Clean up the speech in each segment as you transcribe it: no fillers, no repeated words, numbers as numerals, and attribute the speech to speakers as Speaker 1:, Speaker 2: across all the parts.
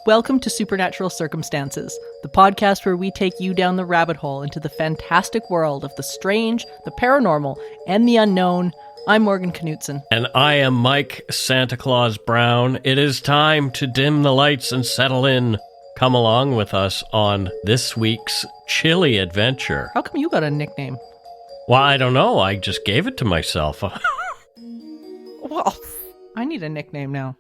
Speaker 1: Welcome to Supernatural Circumstances, the podcast where we take you down the rabbit hole into the fantastic world of the strange, the paranormal, and the unknown. I'm Morgan Knudsen.
Speaker 2: And I am Mike Santa Claus Browne. It is time to dim the lights and settle in. Come along with us on this week's chilly adventure.
Speaker 1: How come you got a nickname?
Speaker 2: Well, I don't know. I just gave it to myself.
Speaker 1: Well, I need a nickname now.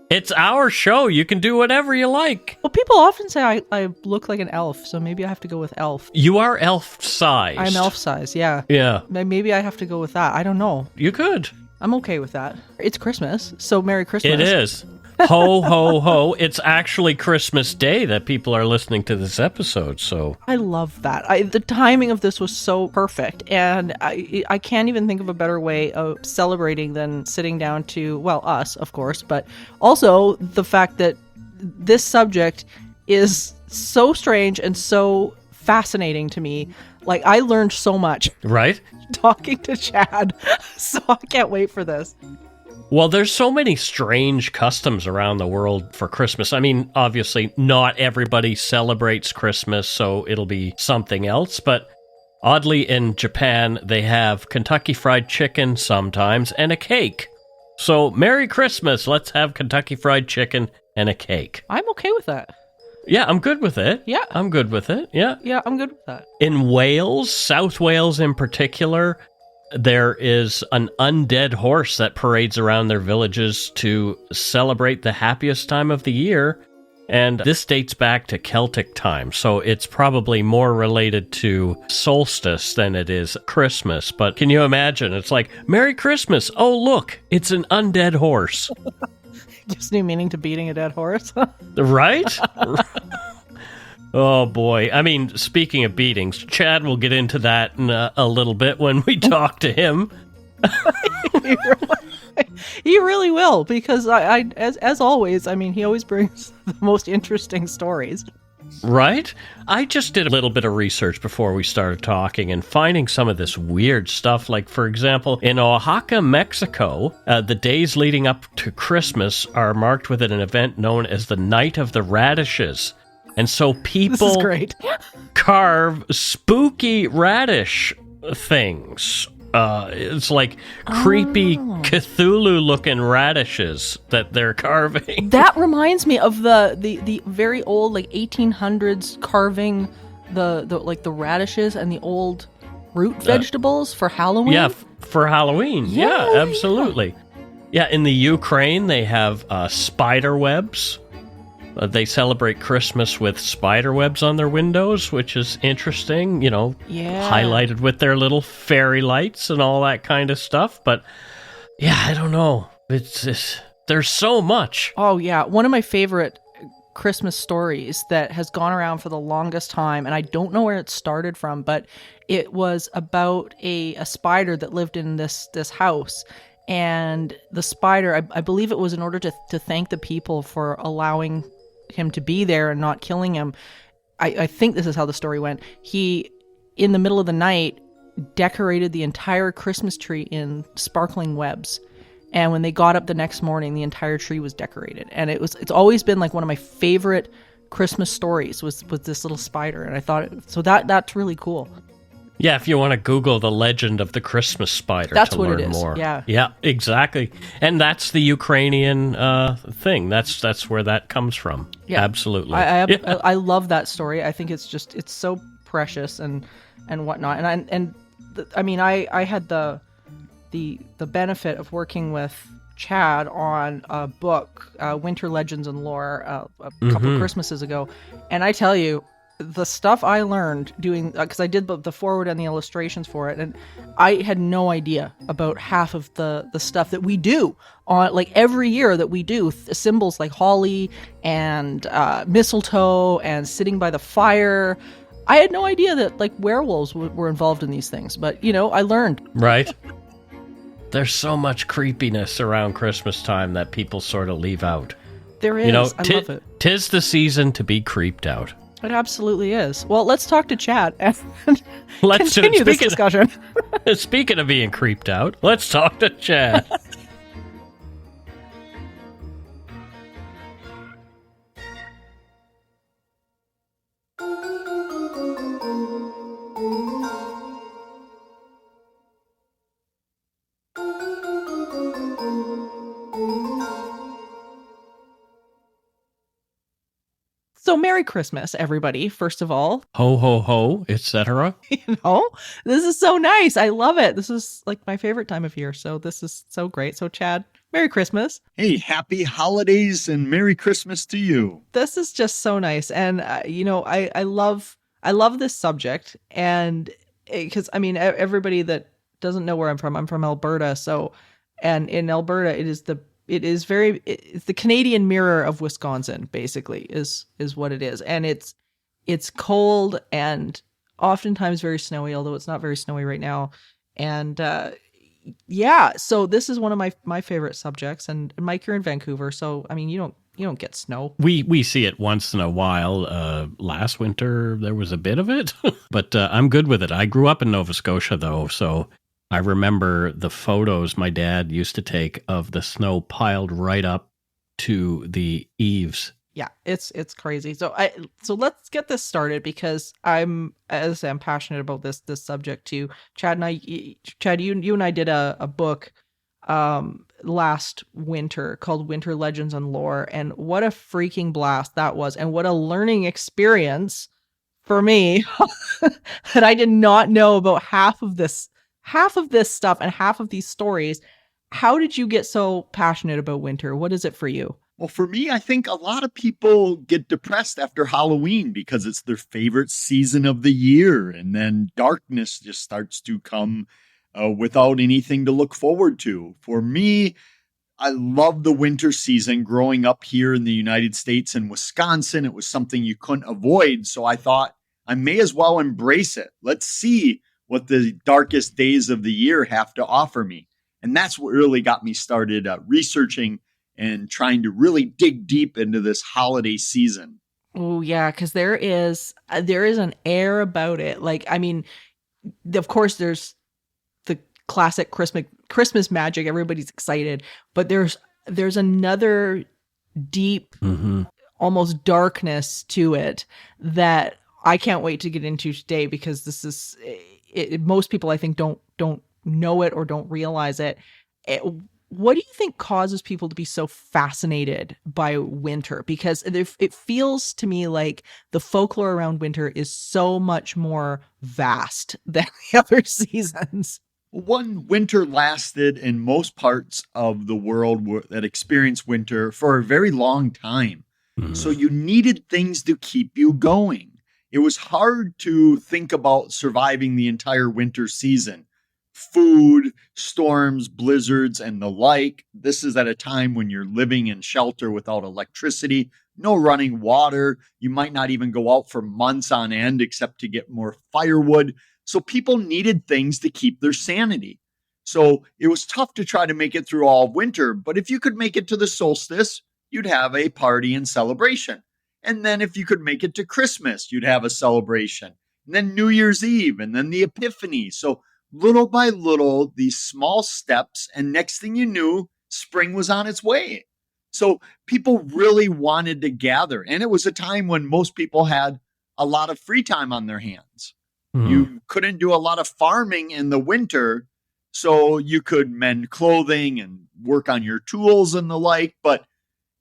Speaker 2: It's our show. You can do whatever you like.
Speaker 1: Well, people often say I look like an elf, so maybe I have to go with elf.
Speaker 2: You are elf-sized.
Speaker 1: I'm elf-sized, yeah.
Speaker 2: Yeah.
Speaker 1: Maybe I have to go with that. I don't know.
Speaker 2: You could.
Speaker 1: I'm okay with that. It's Christmas, so Merry Christmas.
Speaker 2: It is. Ho, ho, ho. It's actually Christmas Day that people are listening to this episode, so...
Speaker 1: I love that. The timing of this was so perfect, and I can't even think of a better way of celebrating than sitting down to, well, us, of course, but also the fact that this subject is so strange and so fascinating to me. Like, I learned so much.
Speaker 2: Right?
Speaker 1: Talking to Chad, so I can't wait for this.
Speaker 2: Well, there's so many strange customs around the world for Christmas. I mean, obviously, not everybody celebrates Christmas, so it'll be something else. But oddly, in Japan, they have Kentucky Fried Chicken sometimes and a cake. So, Merry Christmas. Let's have Kentucky Fried Chicken and a cake.
Speaker 1: I'm okay with that.
Speaker 2: Yeah, I'm good with it.
Speaker 1: Yeah.
Speaker 2: I'm good with it. Yeah.
Speaker 1: Yeah, I'm good with that.
Speaker 2: In Wales, South Wales in particular, there is an undead horse that parades around their villages to celebrate the happiest time of the year. And this dates back to Celtic times, so it's probably more related to solstice than it is Christmas. But can you imagine? It's like, Merry Christmas. Oh, look, it's an undead horse.
Speaker 1: Gives new meaning to beating a dead horse.
Speaker 2: Right? Oh, boy. I mean, speaking of beatings, Chad will get into that in a little bit when we talk to him.
Speaker 1: He really will, because as always, I mean, he always brings the most interesting stories.
Speaker 2: Right? I just did a little bit of research before we started talking and finding some of this weird stuff. Like, for example, in Oaxaca, Mexico, the days leading up to Christmas are marked with an event known as the Night of the Radishes. And so people carve spooky radish things. It's like creepy Cthulhu-looking radishes that they're carving.
Speaker 1: That reminds me of the very old, like, 1800s carving the radishes and the old root vegetables for Halloween.
Speaker 2: Yeah, for Halloween. Yeah, absolutely. Yeah, in the Ukraine, they have spider webs. They celebrate Christmas with spider webs on their windows, which is interesting, highlighted with their little fairy lights and all that kind of stuff. But, yeah, I don't know. There's so much.
Speaker 1: Oh, yeah. One of my favorite Christmas stories that has gone around for the longest time, and I don't know where it started from, but it was about a spider that lived in this house. And the spider, I believe it was in order to thank the people for allowing him to be there and not killing him. I think this is how the story went. He, in the middle of the night, decorated the entire Christmas tree in sparkling webs. And when they got up the next morning, the entire tree was decorated. And it's always been like one of my favorite Christmas stories was this little spider. And I thought, that's really cool.
Speaker 2: Yeah, if you want to Google the legend of the Christmas spider
Speaker 1: that's
Speaker 2: to
Speaker 1: what
Speaker 2: learn
Speaker 1: it is.
Speaker 2: more.
Speaker 1: Yeah,
Speaker 2: exactly. And that's the Ukrainian thing. That's where that comes from. Yeah, absolutely.
Speaker 1: I love that story. I think it's so precious and whatnot. And I had the benefit of working with Chad on a book, Winter Legends and Lore, a couple Christmases ago, and I tell you, the stuff I learned doing, because I did the forward and the illustrations for it, and I had no idea about half of the stuff that we do on, like, every year that we do, symbols like holly and mistletoe and sitting by the fire. I had no idea that, like, werewolves were involved in these things, but, I learned.
Speaker 2: Right. There's so much creepiness around Christmas time that people sort of leave out.
Speaker 1: There is. I love it.
Speaker 2: 'Tis the season to be creeped out.
Speaker 1: It absolutely is. Well, let's talk to Chad and
Speaker 2: let's
Speaker 1: continue this discussion.
Speaker 2: Speaking of being creeped out, let's talk to Chad.
Speaker 1: Merry Christmas, everybody, first of all.
Speaker 2: Ho, ho, ho, etc.
Speaker 1: You know, this is so nice. I love it. This is like my favorite time of year. So this is so great. So Chad, Merry Christmas.
Speaker 3: Hey, happy holidays and Merry Christmas to you.
Speaker 1: This is just so nice. And, I love this subject. And because, everybody that doesn't know where I'm from Alberta. So, and in Alberta, it's the Canadian mirror of Wisconsin, basically, is what it is. And it's cold and oftentimes very snowy, although it's not very snowy right now. And so this is one of my favorite subjects. And Mike, you're in Vancouver, so you don't get snow.
Speaker 2: We see it once in a while. Last winter there was a bit of it, but I'm good with it. I grew up in Nova Scotia though, so I remember the photos my dad used to take of the snow piled right up to the eaves.
Speaker 1: Yeah, it's crazy. So let's get this started because I'm passionate about this subject too. Chad, you and I did a book last winter called Winter Legends and Lore, and what a freaking blast that was, and what a learning experience for me that I did not know about half of this stuff and half of these stories. How did you get so passionate about winter? What is it for you?
Speaker 3: Well, for me, I think a lot of people get depressed after Halloween because it's their favorite season of the year. And then darkness just starts to come without anything to look forward to. For me, I love the winter season. Growing up here in the United States and Wisconsin, it was something you couldn't avoid. So I thought I may as well embrace it. Let's see what the darkest days of the year have to offer me. And that's what really got me started researching and trying to really dig deep into this holiday season.
Speaker 1: Oh yeah, because there is an air about it. Like, of course, there's the classic Christmas magic. Everybody's excited, but there's another deep, almost darkness to it that I can't wait to get into today, because this is most people, I think, don't know it or don't realize it. What do you think causes people to be so fascinated by winter? Because it feels to me like the folklore around winter is so much more vast than the other seasons.
Speaker 3: One, winter lasted in most parts of the world that experienced winter for a very long time. So you needed things to keep you going. It was hard to think about surviving the entire winter season. Food, storms, blizzards, and the like. This is at a time when you're living in shelter without electricity, no running water. You might not even go out for months on end except to get more firewood. So people needed things to keep their sanity. So it was tough to try to make it through all of winter, but if you could make it to the solstice, you'd have a party and celebration. And then if you could make it to Christmas, you'd have a celebration. And then New Year's Eve, and then the Epiphany. So little by little, these small steps, and next thing you knew, spring was on its way. So people really wanted to gather. And it was a time when most people had a lot of free time on their hands. You couldn't do a lot of farming in the winter, so you could mend clothing and work on your tools and the like. But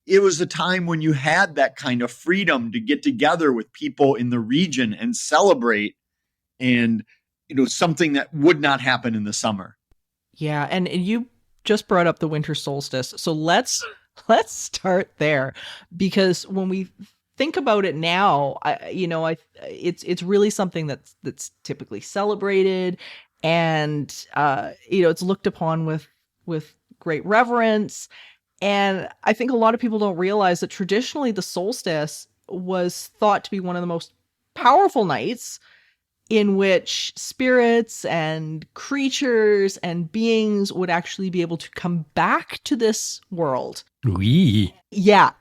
Speaker 3: it was a time when you had that kind of freedom to get together with people in the region and celebrate, and something that would not happen in the summer.
Speaker 1: Yeah, and you just brought up the winter solstice. So let's start there, because when we think about it now, it's really something that's typically celebrated, and it's looked upon with great reverence. And I think a lot of people don't realize that traditionally the solstice was thought to be one of the most powerful nights in which spirits and creatures and beings would actually be able to come back to this world.
Speaker 2: Oui.
Speaker 1: Yeah,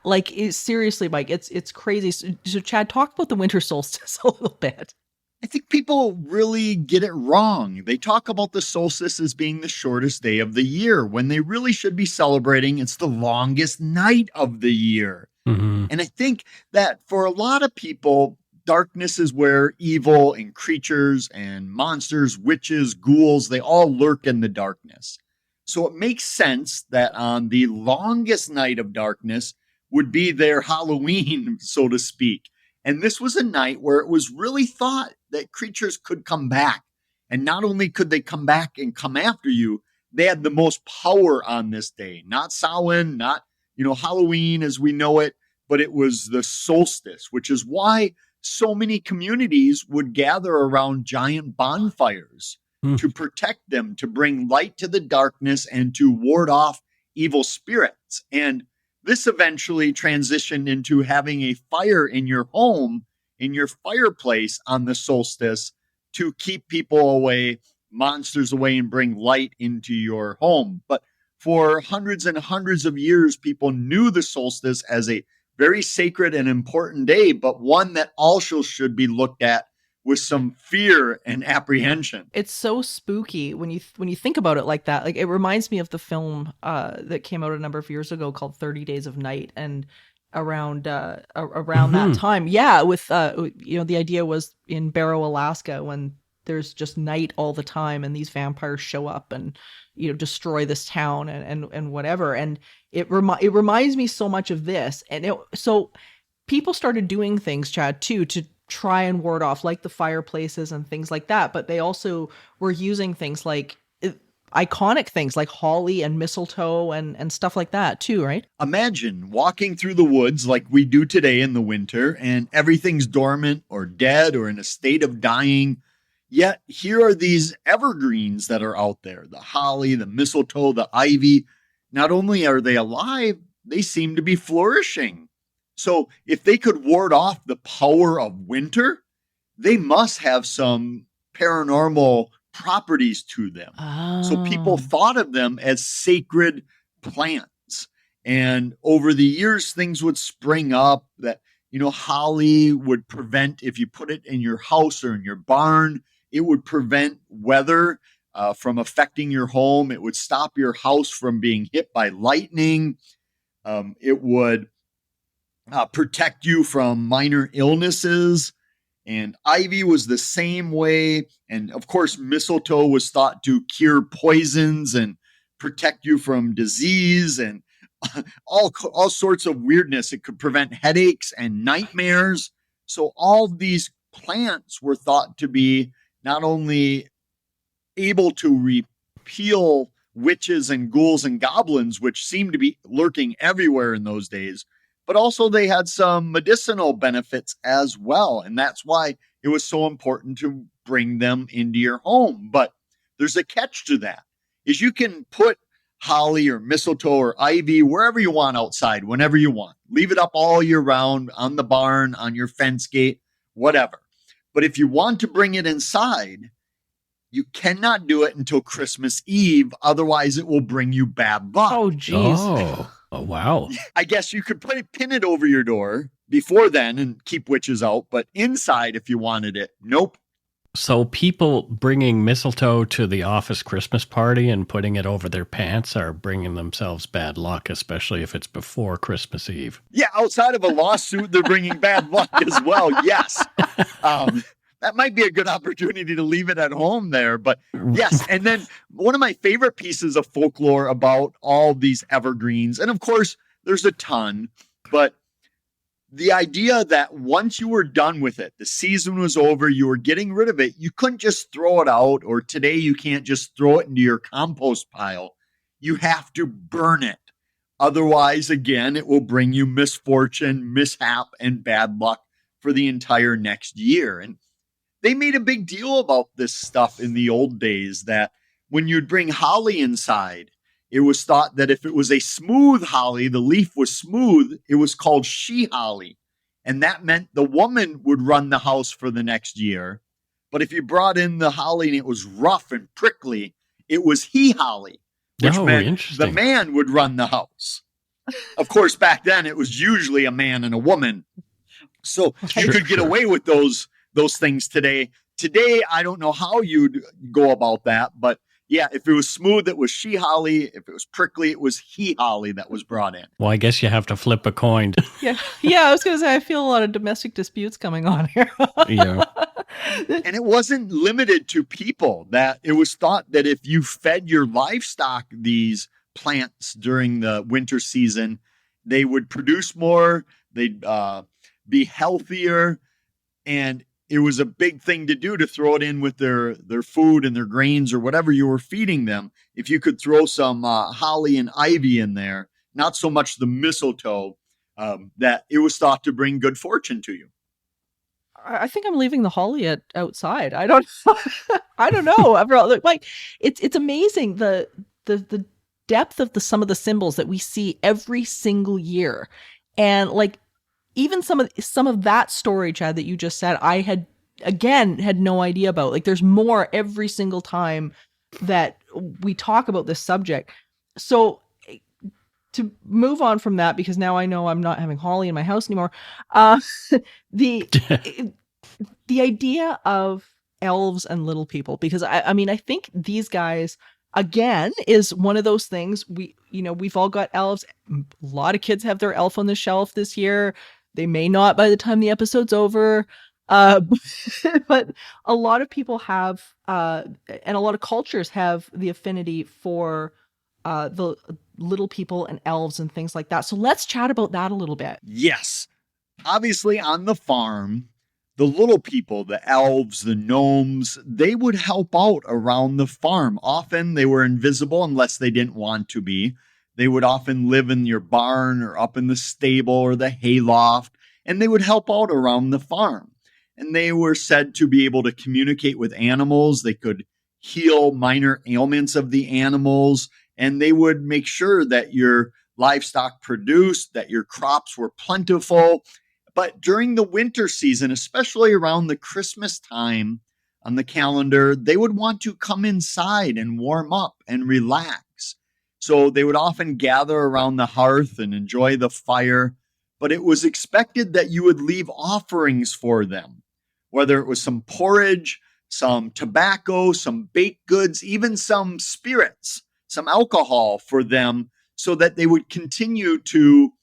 Speaker 1: seriously, Mike, it's crazy. So Chad, talk about the winter solstice a little bit.
Speaker 3: I think people really get it wrong. They talk about the solstice as being the shortest day of the year, when they really should be celebrating it's the longest night of the year. And I think that for a lot of people, darkness is where evil and creatures and monsters, witches, ghouls, they all lurk in the darkness. So it makes sense that on the longest night of darkness would be their Halloween, so to speak. And this was a night where it was really thought that creatures could come back. And not only could they come back and come after you, they had the most power on this day. Not Samhain, not, Halloween as we know it, but it was the solstice, which is why so many communities would gather around giant bonfires to protect them, to bring light to the darkness, and to ward off evil spirits. And this eventually transitioned into having a fire in your home, in your fireplace on the solstice, to keep people away, monsters away, and bring light into your home. But for hundreds and hundreds of years, people knew the solstice as a very sacred and important day, but one that also should be looked at with some fear and apprehension.
Speaker 1: It's so spooky when you think about it like that. Like, it reminds me of the film that came out a number of years ago called 30 Days of Night, and around that time, with the idea was in Barrow, Alaska, when there's just night all the time and these vampires show up and destroy this town and whatever. And it reminds me so much of this. And so people started doing things, Chad, too, to try and ward off, like the fireplaces and things like that. But they also were using things like iconic things like holly and mistletoe and stuff like that too, right?
Speaker 3: Imagine walking through the woods like we do today in the winter, and everything's dormant or dead or in a state of dying. Yet here are these evergreens that are out there, the holly, the mistletoe, the ivy. Not only are they alive, they seem to be flourishing. So if they could ward off the power of winter, they must have some paranormal properties to them.
Speaker 1: Oh.
Speaker 3: So people thought of them as sacred plants. And over the years, things would spring up that, holly would prevent, if you put it in your house or in your barn, it would prevent weather from affecting your home. It would stop your house from being hit by lightning. It would protect you from minor illnesses. And ivy was the same way. And of course, mistletoe was thought to cure poisons and protect you from disease and all sorts of weirdness. It could prevent headaches and nightmares. So all these plants were thought to be not only able to repel witches and ghouls and goblins, which seemed to be lurking everywhere in those days, but also they had some medicinal benefits as well. And that's why it was so important to bring them into your home. But there's a catch to that, is you can put holly or mistletoe or ivy wherever you want outside, whenever you want. Leave it up all year round on the barn, on your fence gate, whatever. But if you want to bring it inside, you cannot do it until Christmas Eve. Otherwise, it will bring you bad luck.
Speaker 1: Oh, geez.
Speaker 2: Oh, wow.
Speaker 3: I guess you could pin it over your door before then and keep witches out. But inside, if you wanted it, nope.
Speaker 2: So people bringing mistletoe to the office Christmas party and putting it over their pants are bringing themselves bad luck, especially if it's before Christmas Eve.
Speaker 3: Yeah, outside of a lawsuit, they're bringing bad luck as well. Yes. That might be a good opportunity to leave it at home there. But yes. And then one of my favorite pieces of folklore about all these evergreens, and of course, there's a ton, but the idea that once you were done with it, the season was over, you were getting rid of it, you couldn't just throw it out, or today you can't just throw it into your compost pile. You have to burn it. Otherwise, again, it will bring you misfortune, mishap, and bad luck for the entire next year. And they made a big deal about this stuff in the old days, that when you'd bring holly inside, it was thought that if it was a smooth holly, the leaf was smooth, it was called she holly. And that meant the woman would run the house for the next year. But if you brought in the holly and it was rough and prickly, it was he holly, which meant the man would run the house. Of course, back then it was usually a man and a woman. So you could get away with those things today. Today, I don't know how you'd go about that, but yeah, if it was smooth, it was she holly. If it was prickly, it was he holly that was brought in.
Speaker 2: Well, I guess you have to flip a coin.
Speaker 1: Yeah, I was going to say, I feel a lot of domestic disputes coming on here.
Speaker 2: Yeah.
Speaker 3: And it wasn't limited to people. That it was thought that if you fed your livestock these plants during the winter season, they would produce more. They'd be healthier. And it was a big thing to do, to throw it in with their food and their grains or whatever you were feeding them. If you could throw some holly and ivy in there, not so much the mistletoe, that it was thought to bring good fortune to you.
Speaker 1: I think I'm leaving the holly outside. I don't I don't know. Like it's amazing the depth of some of the symbols that we see every single year. And like even some of that story, Chad, that you just said, I had no idea about. Like there's more every single time that we talk about this subject. So to move on from that, because now I know I'm not having holly in my house anymore. The idea of elves and little people, because I mean, I think these guys, again, is one of those things we've all got elves. A lot of kids have their elf on the shelf this year. They may not by the time the episode's over. But a lot of people have, and a lot of cultures have the affinity for the little people and elves and things like that. So let's chat about that a little bit.
Speaker 3: Yes. Obviously, on the farm, the little people, the elves, the gnomes, they would help out around the farm. Often they were invisible unless they didn't want to be. They would often live in your barn or up in the stable or the hayloft, and they would help out around the farm. And they were said to be able to communicate with animals. They could heal minor ailments of the animals, and they would make sure that your livestock produced, that your crops were plentiful. But during the winter season, especially around the Christmas time on the calendar, they would want to come inside and warm up and relax. So they would often gather around the hearth and enjoy the fire. But it was expected that you would leave offerings for them, whether it was some porridge, some tobacco, some baked goods, even some spirits, some alcohol for them, so that they would continue to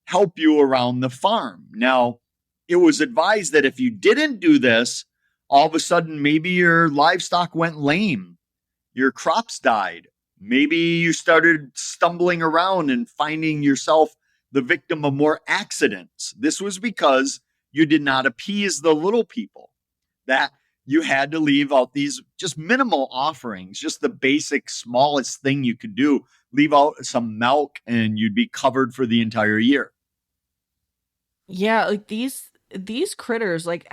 Speaker 3: help you around the farm. Now, it was advised that if you didn't do this, all of a sudden maybe your livestock went lame, your crops died, maybe you started stumbling around and finding yourself the victim of more accidents. This was because you did not appease the little people, that you had to leave out these just minimal offerings, just the basic smallest thing you could do. Leave out some milk and you'd be covered for the entire year.
Speaker 1: Yeah, like these critters, like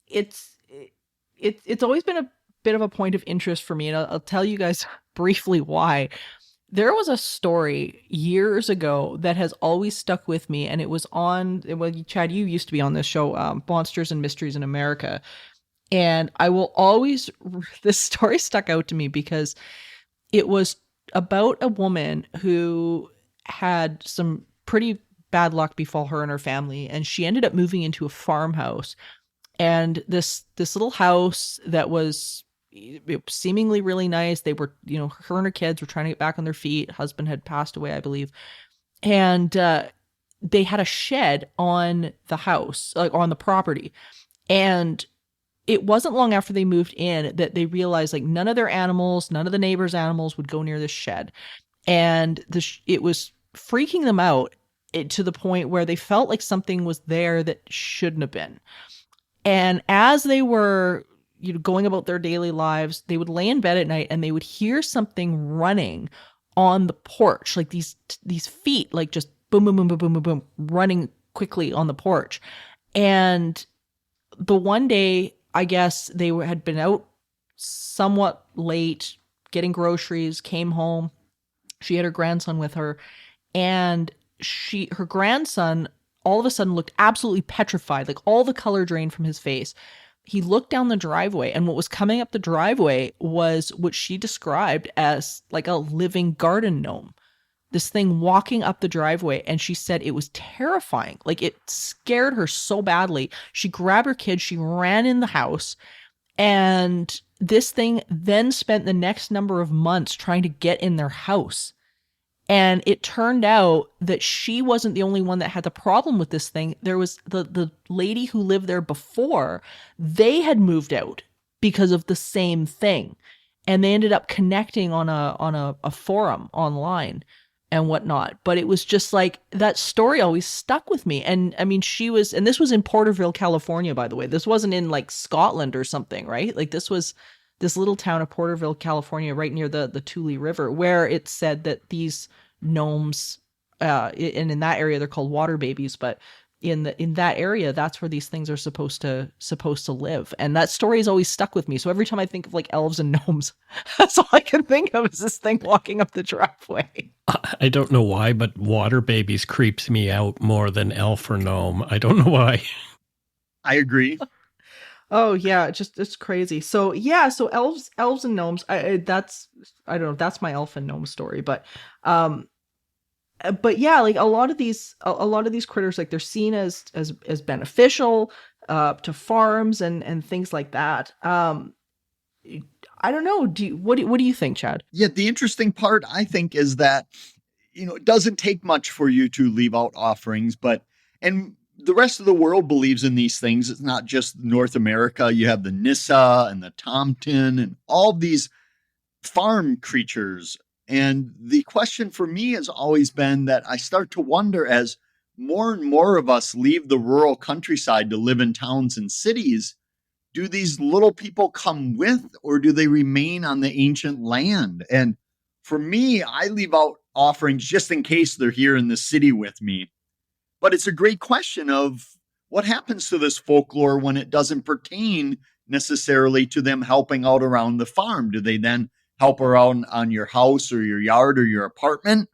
Speaker 1: it's always been a bit of a point of interest for me, and I'll tell you guys briefly why. There was a story years ago that has always stuck with me, and it was on, well, Chad, you used to be on this show, Monsters and Mysteries in America, and I will always, this story stuck out to me because it was about a woman who had some pretty bad luck befall her and her family, and she ended up moving into a farmhouse. And this little house that was seemingly really nice, they were, her and her kids were trying to get back on their feet. Husband had passed away, I believe, and they had a shed on the house, like on the property. And it wasn't long after they moved in that they realized, like, none of their animals, none of the neighbors' animals would go near this shed, and it was freaking them out, to the point where they felt like something was there that shouldn't have been. And as they were, going about their daily lives, they would lay in bed at night and they would hear something running on the porch, like these feet, like just boom, boom, boom, boom, boom, boom, boom, running quickly on the porch. And the one day, I guess they had been out somewhat late getting groceries, came home. She had her grandson with her, and her grandson all of a sudden looked absolutely petrified, like all the color drained from his face. He looked down the driveway, and what was coming up the driveway was what she described as like a living garden gnome. This thing walking up the driveway, and she said it was terrifying. Like, it scared her so badly. She grabbed her kids, she ran in the house, and this thing then spent the next number of months trying to get in their house. And it turned out that she wasn't the only one that had the problem with this thing. There was the lady who lived there before. They had moved out because of the same thing. And they ended up connecting on a forum online. and whatnot. But it was just like that story always stuck with me. And I mean, and this was in Porterville, California, by the way. This wasn't in like Scotland or something, right? Like this was this little town of Porterville, California, right near the Tule River, where it said that these gnomes, and in that area they're called water babies, but in that area, that's where these things are supposed to live. And that story has always stuck with me. So every time I think of like elves and gnomes, that's all I can think of is this thing walking up the driveway.
Speaker 2: I don't know why, but water babies creeps me out more than elf or gnome. I don't know why.
Speaker 3: I agree.
Speaker 1: Oh yeah, it's crazy. So yeah, so elves and gnomes. I don't know. That's my elf and gnome story, but yeah, like a lot of these critters, like they're seen as beneficial to farms and things like that. I don't know. What do you think, Chad?
Speaker 3: Yeah, the interesting part I think is that it doesn't take much for you to leave out offerings, and the rest of the world believes in these things. It's not just North America. You have the Nissa and the Tomten and all these farm creatures. And the question for me has always been that I start to wonder, as more and more of us leave the rural countryside to live in towns and cities, do these little people come with, or do they remain on the ancient land? And for me, I leave out offerings just in case they're here in the city with me. But it's a great question of what happens to this folklore when it doesn't pertain necessarily to them helping out around the farm. Do they then help around on your house or your yard or your apartment?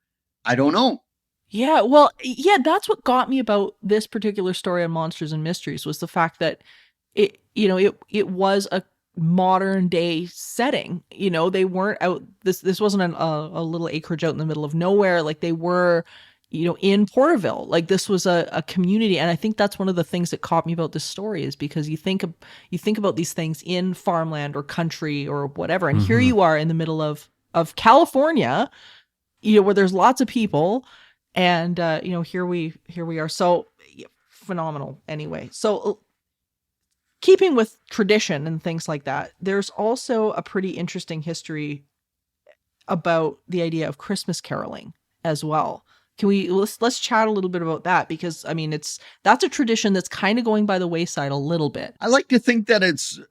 Speaker 3: I don't know.
Speaker 1: Yeah, well, yeah, that's what got me about this particular story on Monsters and Mysteries, was the fact that it was a modern day setting. They weren't out, this wasn't a little acreage out in the middle of nowhere. Like they were, in Porterville. Like this was a community. And I think that's one of the things that caught me about this story, is because you think about these things in farmland or country or whatever. And here you are in the middle of California, where there's lots of people, and here we are. So yeah, phenomenal. Anyway, so keeping with tradition and things like that, there's also a pretty interesting history about the idea of Christmas caroling as well. Let's chat a little bit about that, because I mean that's a tradition that's kind of going by the wayside a little bit.
Speaker 3: I like to think that it's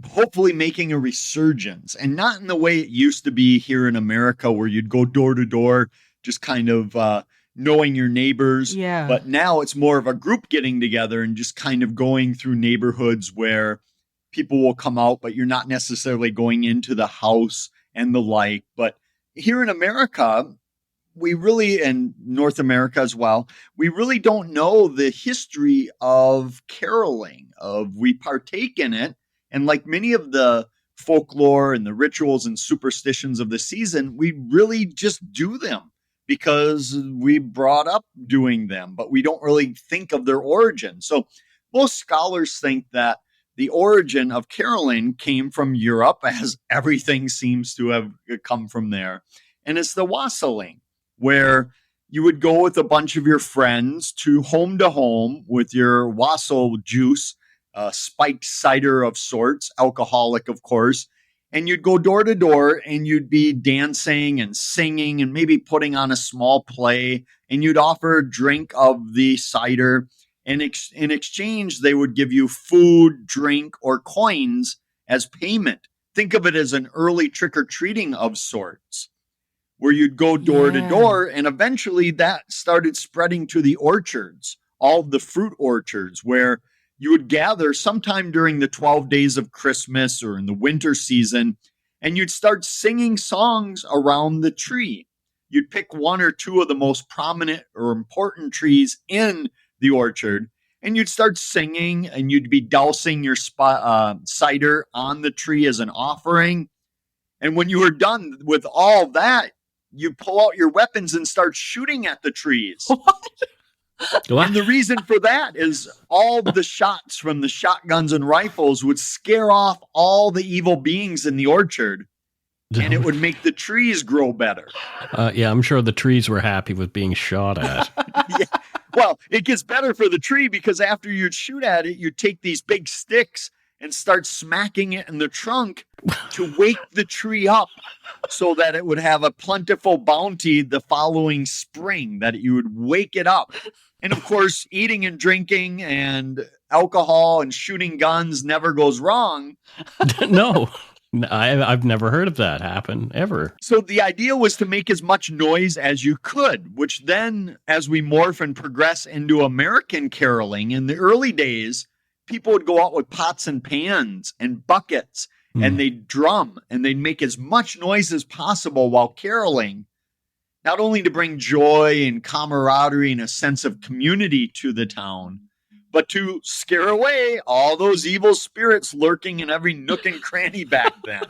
Speaker 3: hopefully making a resurgence, and not in the way it used to be here in America, where you'd go door to door, just kind of knowing your neighbors.
Speaker 1: Yeah.
Speaker 3: But now it's more of a group getting together and just kind of going through neighborhoods where people will come out, but you're not necessarily going into the house and the like. But here in America, we really, and North America as well, we really don't know the history of caroling, we partake in it. And like many of the folklore and the rituals and superstitions of the season, we really just do them because we brought up doing them, but we don't really think of their origin. So most scholars think that the origin of caroling came from Europe, as everything seems to have come from there. And it's the wassailing, where you would go with a bunch of your friends to home with your wassail juice, spiked cider of sorts, alcoholic, of course. And you'd go door to door and you'd be dancing and singing and maybe putting on a small play. And you'd offer a drink of the cider. And in exchange, they would give you food, drink, or coins as payment. Think of it as an early trick-or-treating of sorts, where you'd go door to door, and eventually that started spreading to the orchards, all the fruit orchards, where you would gather sometime during the 12 days of Christmas or in the winter season, and you'd start singing songs around the tree. You'd pick one or two of the most prominent or important trees in the orchard, and you'd start singing, and you'd be dousing your cider on the tree as an offering. And when you were done with all that, you pull out your weapons and start shooting at the trees.
Speaker 2: What?
Speaker 3: And the reason for that is all the shots from the shotguns and rifles would scare off all the evil beings in the orchard, and it would make the trees grow better.
Speaker 2: Yeah, I'm sure the trees were happy with being shot at.
Speaker 3: Yeah. Well, it gets better for the tree, because after you'd shoot at it, you'd take these big sticks and start smacking it in the trunk to wake the tree up so that it would have a plentiful bounty the following spring, that you would wake it up. And of course, eating and drinking and alcohol and shooting guns never goes wrong.
Speaker 2: No, I've never heard of that happen ever.
Speaker 3: So the idea was to make as much noise as you could, which then, as we morph and progress into American caroling, in the early days, people would go out with pots and pans and buckets, and they'd drum, and they'd make as much noise as possible while caroling, not only to bring joy and camaraderie and a sense of community to the town, but to scare away all those evil spirits lurking in every nook and cranny back then.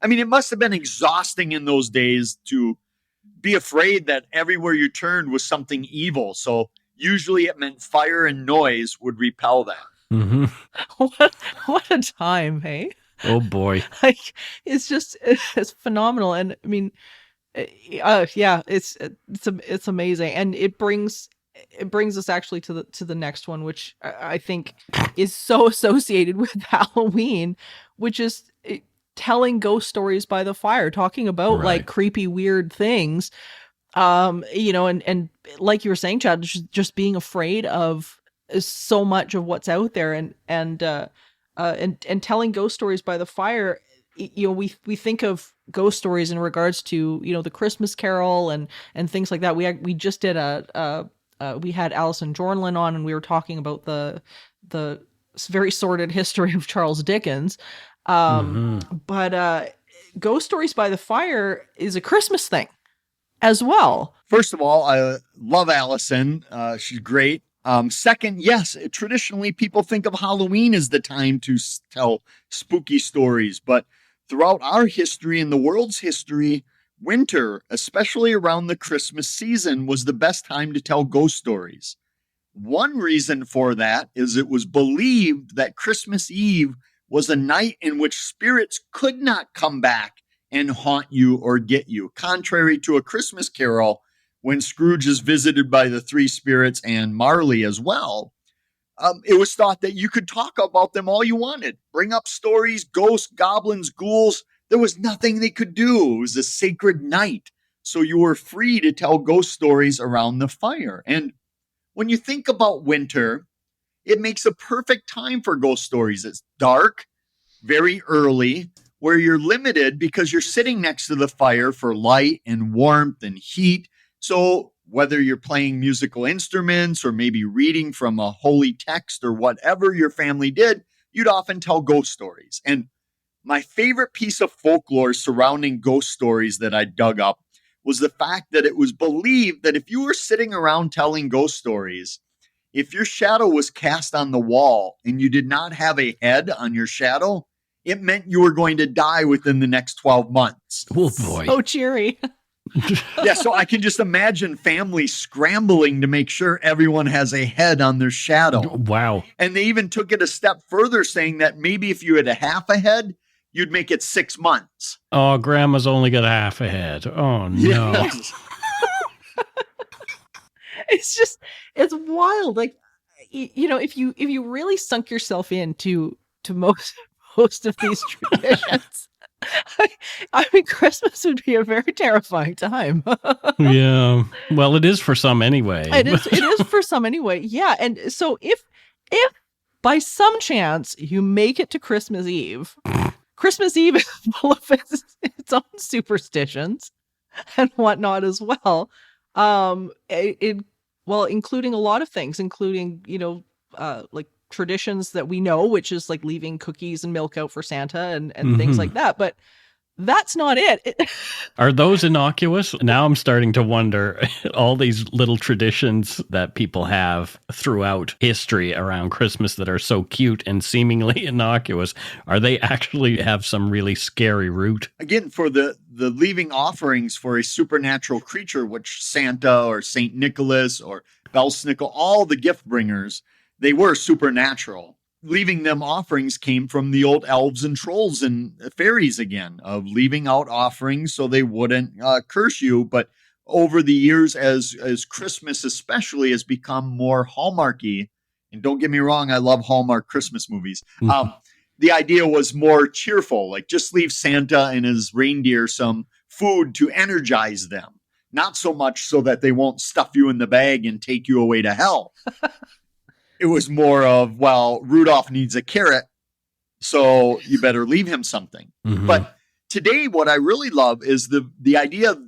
Speaker 3: I mean, it must have been exhausting in those days to be afraid that everywhere you turned was something evil. So usually it meant fire and noise would repel that.
Speaker 2: Mm-hmm.
Speaker 1: What a time, hey?
Speaker 2: Oh boy.
Speaker 1: Like, it's phenomenal. And I mean, yeah, it's amazing. And it brings us actually to the next one, which I think is so associated with Halloween, which is telling ghost stories by the fire, talking about like creepy, weird things. And like you were saying, Chad, just being afraid of so much of what's out there, and telling ghost stories by the fire. We think of ghost stories in regards to, the Christmas Carol and things like that. We just did we had Alison Jornlin on, and we were talking about the very sordid history of Charles Dickens. But ghost stories by the fire is a Christmas thing as well.
Speaker 3: First of all, I love Alison. She's great. Second, yes, traditionally people think of Halloween as the time to tell spooky stories, but throughout our history and the world's history, winter, especially around the Christmas season, was the best time to tell ghost stories. One reason for that is it was believed that Christmas Eve was a night in which spirits could not come back and haunt you or get you, contrary to A Christmas Carol, when Scrooge is visited by the three spirits and Marley as well. It was thought that you could talk about them all you wanted. Bring up stories, ghosts, goblins, ghouls. There was nothing they could do. It was a sacred night. So you were free to tell ghost stories around the fire. And when you think about winter, it makes a perfect time for ghost stories. It's dark, very early, where you're limited because you're sitting next to the fire for light and warmth and heat. So whether you're playing musical instruments or maybe reading from a holy text or whatever your family did, you'd often tell ghost stories. And my favorite piece of folklore surrounding ghost stories that I dug up was the fact that it was believed that if you were sitting around telling ghost stories, if your shadow was cast on the wall and you did not have a head on your shadow, it meant you were going to die within the next 12 months.
Speaker 2: Oh boy.
Speaker 1: So cheery.
Speaker 3: Yeah, so I can just imagine families scrambling to make sure everyone has a head on their shadow.
Speaker 2: Wow.
Speaker 3: And they even took it a step further, saying that maybe if you had a half a head, you'd make it 6 months.
Speaker 2: Oh, grandma's only got half a head. Oh, no.
Speaker 3: Yes.
Speaker 1: It's wild. Like, if you really sunk yourself into most of these traditions, I mean, Christmas would be a very terrifying time.
Speaker 2: Yeah. Well, it is for some anyway.
Speaker 1: It is for some anyway. Yeah. And so if by some chance you make it to Christmas Eve is full of its own superstitions and whatnot as well. Including a lot of things, including, like traditions that we know, which is like leaving cookies and milk out for Santa and things like that. But that's not it.
Speaker 2: Are those innocuous? Now I'm starting to wonder, all these little traditions that people have throughout history around Christmas that are so cute and seemingly innocuous, are they actually have some really scary root?
Speaker 3: Again, for the leaving offerings for a supernatural creature, which Santa or Saint Nicholas or Belsnickel, all the gift bringers, they were supernatural. Leaving them offerings came from the old elves and trolls and fairies again, of leaving out offerings so they wouldn't curse you. But over the years, as Christmas especially has become more Hallmarky, and don't get me wrong, I love Hallmark Christmas movies. the idea was more cheerful, like just leave Santa and his reindeer some food to energize them, not so much so that they won't stuff you in the bag and take you away to hell. It was more of, well, Rudolph needs a carrot, so you better leave him something.
Speaker 2: Mm-hmm.
Speaker 3: But today, what I really love is the idea of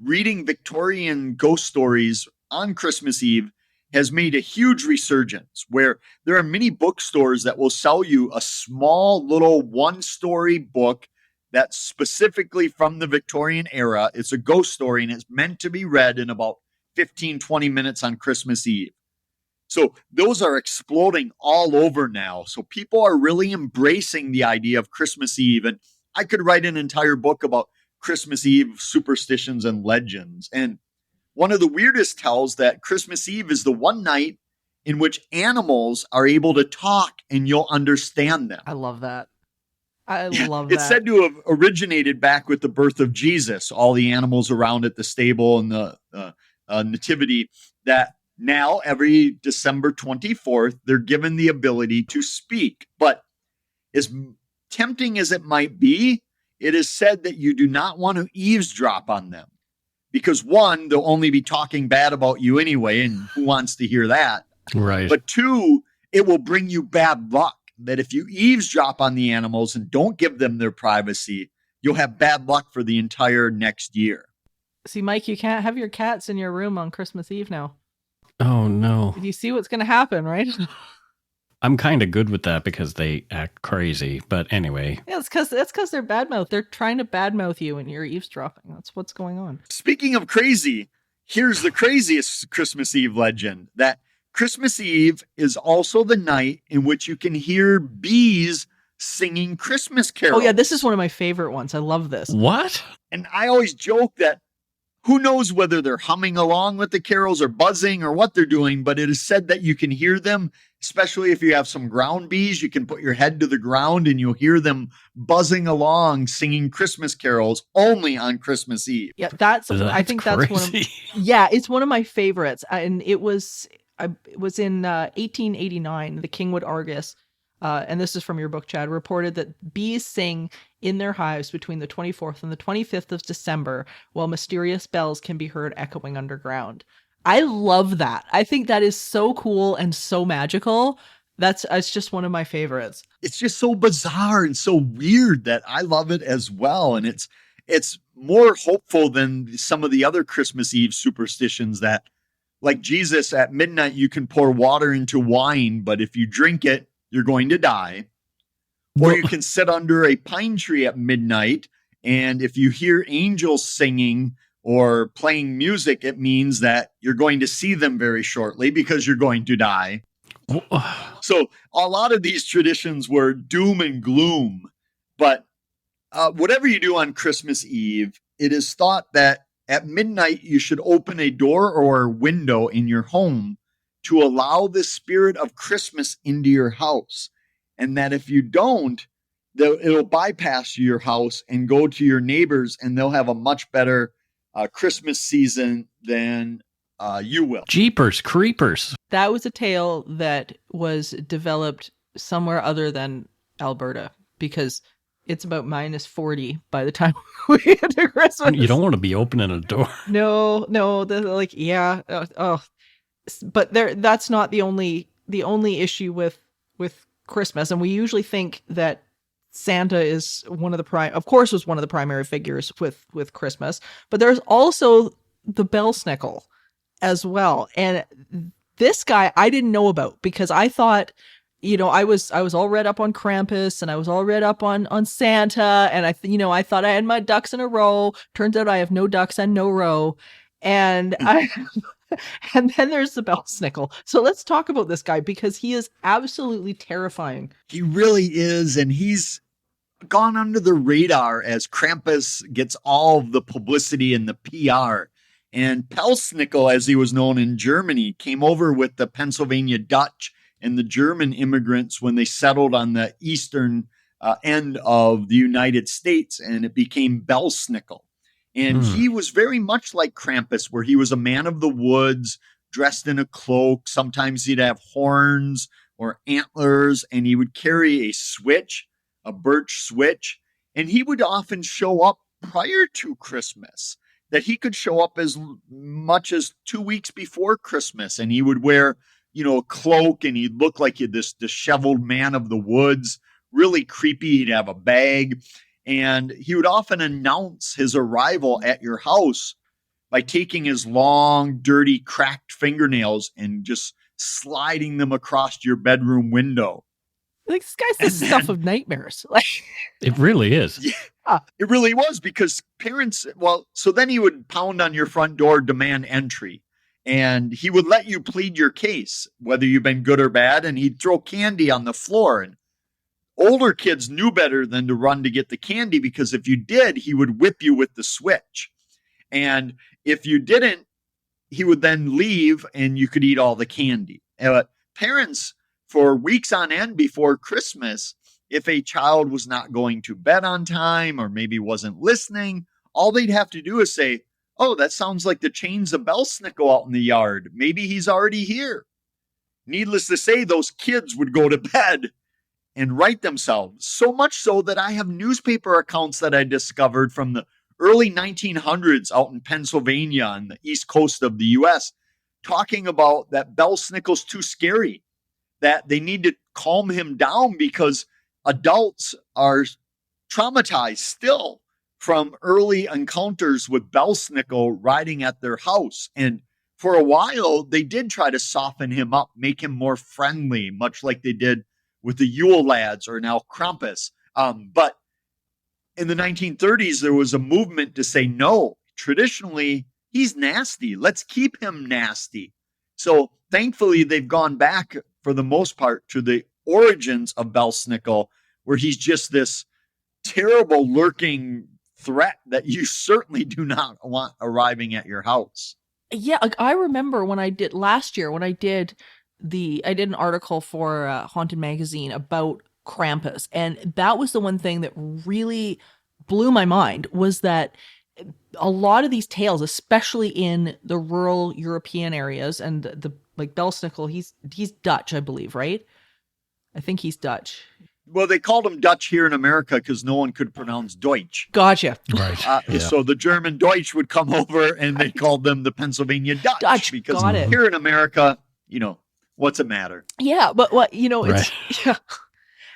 Speaker 3: reading Victorian ghost stories on Christmas Eve has made a huge resurgence, where there are many bookstores that will sell you a small little one-story book that's specifically from the Victorian era. It's a ghost story, and it's meant to be read in about 15, 20 minutes on Christmas Eve. So those are exploding all over now. So people are really embracing the idea of Christmas Eve. And I could write an entire book about Christmas Eve superstitions and legends. And one of the weirdest tells that Christmas Eve is the one night in which animals are able to talk and you'll understand them.
Speaker 1: I love that. I love that.
Speaker 3: It's said to have originated back with the birth of Jesus, all the animals around at the stable and the nativity, that now every December 24th, they're given the ability to speak. But as tempting as it might be, it is said that you do not want to eavesdrop on them. Because one, they'll only be talking bad about you anyway, and who wants to hear that?
Speaker 2: Right.
Speaker 3: But two, it will bring you bad luck. That if you eavesdrop on the animals and don't give them their privacy, you'll have bad luck for the entire next year.
Speaker 1: See, Mike, you can't have your cats in your room on Christmas Eve now.
Speaker 2: Oh, no.
Speaker 1: You see what's going to happen, right?
Speaker 2: I'm kind of good with that because they act crazy. But anyway.
Speaker 1: Yeah, that's because they're badmouth. They're trying to badmouth you and you're eavesdropping. That's what's going on.
Speaker 3: Speaking of crazy, here's the craziest Christmas Eve legend, that Christmas Eve is also the night in which you can hear bees singing Christmas carols.
Speaker 1: Oh, yeah, this is one of my favorite ones. I love this.
Speaker 2: What?
Speaker 3: And I always joke that who knows whether they're humming along with the carols or buzzing or what they're doing, but it is said that you can hear them, especially if you have some ground bees. You can put your head to the ground and you'll hear them buzzing along, singing Christmas carols only on Christmas Eve.
Speaker 1: Yeah, I think
Speaker 2: crazy.
Speaker 1: that's one of, yeah, it's one of my favorites. And it was in 1889, the Kingwood Argus, and this is from your book, Chad, reported that bees sing in their hives between the 24th and the 25th of December, while mysterious bells can be heard echoing underground. I love that. I think that is so cool and so magical. It's just one of my favorites.
Speaker 3: It's just so bizarre and so weird that I love it as well. And it's more hopeful than some of the other Christmas Eve superstitions that, like Jesus, at midnight you can pour water into wine, but if you drink it, you're going to die. Or you can sit under a pine tree at midnight, and if you hear angels singing or playing music, it means that you're going to see them very shortly because you're going to die. So a lot of these traditions were doom and gloom. But whatever you do on Christmas Eve, it is thought that at midnight you should open a door or a window in your home to allow the spirit of Christmas into your house. And that if you don't, it'll bypass your house and go to your neighbors, and they'll have a much better Christmas season than you will.
Speaker 2: Jeepers creepers.
Speaker 1: That was a tale that was developed somewhere other than Alberta, because it's about minus 40 by the time we get to Christmas.
Speaker 2: You don't want to be opening a door.
Speaker 1: No, yeah. But that's not the only issue with Christmas. And we usually think that Santa is was one of the primary figures with Christmas, but there's also the Belsnickel as well. And this guy I didn't know about, because I thought, I was all read up on Krampus, and I was all read up on Santa, and I thought I had my ducks in a row. Turns out I have no ducks and no row. And and then there's the Belsnickel. So let's talk about this guy, because he is absolutely terrifying.
Speaker 3: He really is. And he's gone under the radar as Krampus gets all of the publicity and the PR. And Belsnickel, as he was known in Germany, came over with the Pennsylvania Dutch and the German immigrants when they settled on the eastern end of the United States, and it became Belsnickel. And he was very much like Krampus, where he was a man of the woods, dressed in a cloak. Sometimes he'd have horns or antlers, and he would carry a switch a birch switch, and he would often show up prior to Christmas. That he could show up as much as 2 weeks before Christmas, and he would wear, a cloak, and he'd look like this disheveled man of the woods, really creepy. He'd have a bag, and he would often announce his arrival at your house by taking his long, dirty, cracked fingernails and just sliding them across your bedroom window.
Speaker 1: Like, this guy's the stuff of nightmares. Like,
Speaker 2: It really is.
Speaker 3: Yeah, it really was, because parents, so then he would pound on your front door, demand entry, and he would let you plead your case, whether you've been good or bad, and he'd throw candy on the floor. And older kids knew better than to run to get the candy, because if you did, he would whip you with the switch. And if you didn't, he would then leave and you could eat all the candy. Parents, for weeks on end before Christmas, if a child was not going to bed on time or maybe wasn't listening, all they'd have to do is say, "Oh, that sounds like the chains of Belsnickel out in the yard. Maybe he's already here." Needless to say, those kids would go to bed and write themselves. So much so that I have newspaper accounts that I discovered from the early 1900s out in Pennsylvania on the east coast of the U.S. talking about that Belsnickel's too scary, that they need to calm him down because adults are traumatized still from early encounters with Belsnickel riding at their house. And for a while, they did try to soften him up, make him more friendly, much like they did with the Yule lads or now Krampus. But in the 1930s, there was a movement to say, no, traditionally, he's nasty. Let's keep him nasty. So thankfully, they've gone back for the most part to the origins of Belsnickel, where he's just this terrible lurking threat that you certainly do not want arriving at your house.
Speaker 1: yeah, like, I remember when I did last year, when I did an article for Haunted Magazine about Krampus, and that was the one thing that really blew my mind, was that a lot of these tales, especially in the rural European areas, and the like Belsnickel, he's Dutch, I believe, right? I think he's Dutch.
Speaker 3: Well, they called him Dutch here in America because no one could pronounce Deutsch.
Speaker 1: Gotcha.
Speaker 2: Right. Yeah.
Speaker 3: So the German Deutsch would come over and they called them the Pennsylvania Dutch. Because
Speaker 1: got it.
Speaker 3: Here in America, what's the matter?
Speaker 1: Yeah, but what it's
Speaker 2: Right.
Speaker 1: yeah.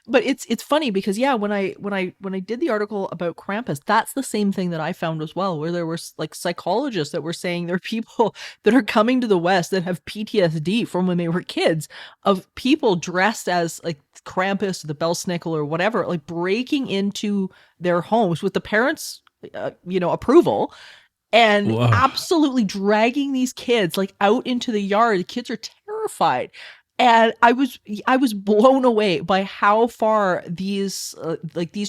Speaker 1: But it's funny because when I did the article about Krampus, that's the same thing that I found as well, where there were like psychologists that were saying there are people that are coming to the West that have PTSD from when they were kids, of people dressed as like Krampus, the Belsnickel, or whatever, like breaking into their homes with the parents' approval, and
Speaker 2: Whoa.
Speaker 1: absolutely dragging these kids like out into the yard. The kids are terrified. And I was blown away by how far these